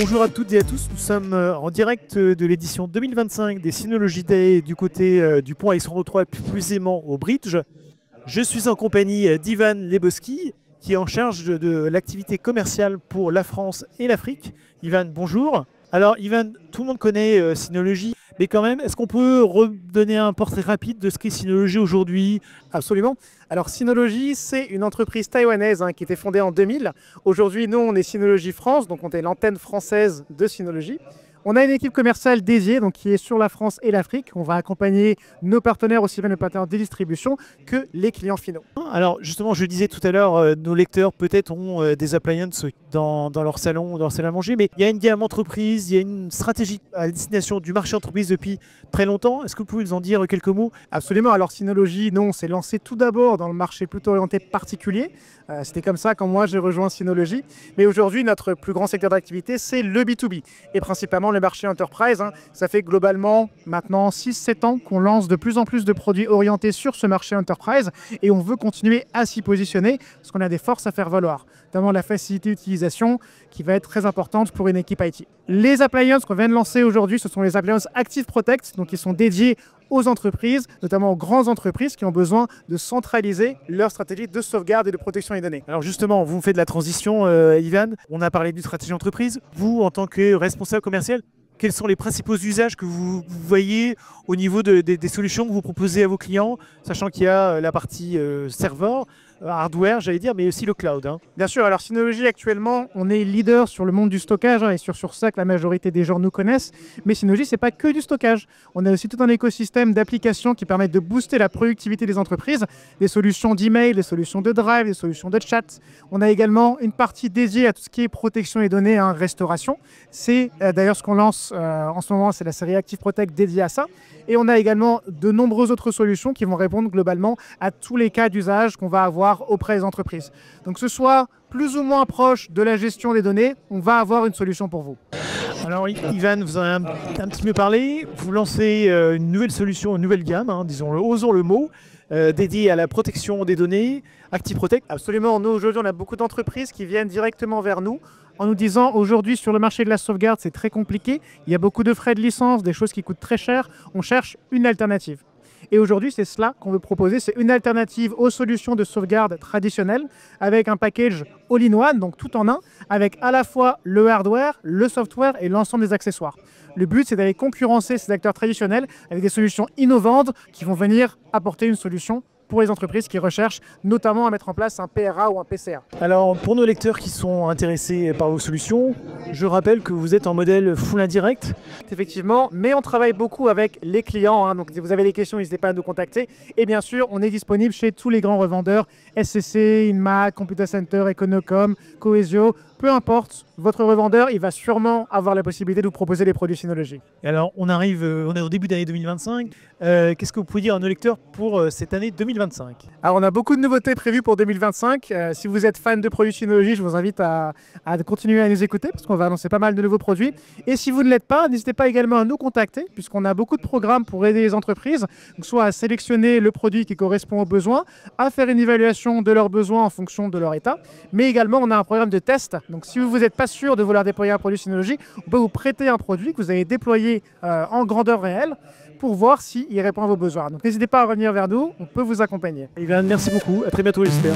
Bonjour à toutes et à tous, nous sommes en direct de l'édition 2025 des Synology Day du côté du pont Alexandre III, plus précisément au Bridge. Je suis en compagnie d'Ivan Leboski, qui est en charge de l'activité commerciale pour la France et l'Afrique. Ivan, bonjour. Alors Ivan, tout le monde connaît Synology, mais quand même, est-ce qu'on peut redonner un portrait rapide de ce qu'est Synology aujourd'hui? Absolument. Alors Synology, c'est une entreprise taïwanaise qui était fondée en 2000. Aujourd'hui, nous, on est Synology France, donc on est l'antenne française de Synology. On a une équipe commerciale dédiée donc, qui est sur la France et l'Afrique. On va accompagner nos partenaires, aussi bien nos partenaires de distribution que les clients finaux. Alors justement, je disais tout à l'heure, nos lecteurs peut-être ont des appliances dans leur salon ou dans leur salle à manger, mais il y a une gamme entreprise, il y a une stratégie à destination du marché entreprise depuis très longtemps. Est-ce que vous pouvez nous en dire quelques mots? Absolument. Alors Synology, non, s'est lancé tout d'abord dans le marché plutôt orienté particulier. C'était comme ça quand moi j'ai rejoint Synology. Mais aujourd'hui, notre plus grand secteur d'activité, c'est le B2B et principalement le marché enterprise. Ça fait globalement maintenant 6-7 ans qu'on lance de plus en plus de produits orientés sur ce marché enterprise et on veut continuer à s'y positionner parce qu'on a des forces à faire valoir, notamment la facilité d'utilisation qui va être très importante pour une équipe IT. Les appliances qu'on vient de lancer aujourd'hui, ce sont les appliances Active Protect, donc qui sont dédiées aux entreprises, notamment aux grandes entreprises qui ont besoin de centraliser leur stratégie de sauvegarde et de protection des données. Alors justement, vous me faites de la transition, Ivan. On a parlé d'une stratégie entreprise. Vous, en tant que responsable commercial, quels sont les principaux usages que vous voyez au niveau des solutions que vous proposez à vos clients, sachant qu'il y a la partie serveur, hardware, j'allais dire, mais aussi le cloud. Bien sûr, alors Synology actuellement, on est leader sur le monde du stockage et sur ça que la majorité des gens nous connaissent. Mais Synology, c'est pas que du stockage. On a aussi tout un écosystème d'applications qui permettent de booster la productivité des entreprises, des solutions d'email, des solutions de drive, des solutions de chat. On a également une partie dédiée à tout ce qui est protection des données, restauration. C'est d'ailleurs ce qu'on lance en ce moment, c'est la série Active Protect dédiée à ça. Et on a également de nombreuses autres solutions qui vont répondre globalement à tous les cas d'usage qu'on va avoir auprès des entreprises. Donc que ce soit plus ou moins proche de la gestion des données, on va avoir une solution pour vous. Alors Ivan, vous en avez un petit peu parlé. Vous lancez une nouvelle solution, une nouvelle gamme, disons-le, osons le mot, dédiée à la protection des données, Active Protect. Absolument. Nous, aujourd'hui, on a beaucoup d'entreprises qui viennent directement vers nous en nous disant aujourd'hui sur le marché de la sauvegarde, c'est très compliqué. Il y a beaucoup de frais de licence, des choses qui coûtent très cher. On cherche une alternative. Et aujourd'hui, c'est cela qu'on veut proposer. C'est une alternative aux solutions de sauvegarde traditionnelles avec un package all-in-one, donc tout en un, avec à la fois le hardware, le software et l'ensemble des accessoires. Le but, c'est d'aller concurrencer ces acteurs traditionnels avec des solutions innovantes qui vont venir apporter une solution pour les entreprises qui recherchent notamment à mettre en place un PRA ou un PCA. Alors pour nos lecteurs qui sont intéressés par vos solutions, je rappelle que vous êtes en modèle full indirect. Effectivement, mais on travaille beaucoup avec les clients, donc si vous avez des questions, n'hésitez pas à nous contacter. Et bien sûr, on est disponible chez tous les grands revendeurs, SCC, Inmac, Computer Center, Econocom, Cohesio, peu importe, votre revendeur, il va sûrement avoir la possibilité de vous proposer des produits Synology. Alors on est au début d'année 2025. Qu'est-ce que vous pouvez dire à nos lecteurs pour cette année 2025? Alors on a beaucoup de nouveautés prévues pour 2025. Si vous êtes fan de produits Synology, je vous invite à continuer à nous écouter parce qu'on va annoncer pas mal de nouveaux produits. Et si vous ne l'êtes pas, n'hésitez pas également à nous contacter puisqu'on a beaucoup de programmes pour aider les entreprises, donc soit à sélectionner le produit qui correspond aux besoins, à faire une évaluation de leurs besoins en fonction de leur état, mais également on a un programme de test. Donc si vous n'êtes pas sûr de vouloir déployer un produit Synology, on peut vous prêter un produit que vous avez déployé en grandeur réelle pour voir s'il répond à vos besoins. Donc n'hésitez pas à revenir vers nous, on peut vous accompagner. Ivan, merci beaucoup, à très bientôt j'espère.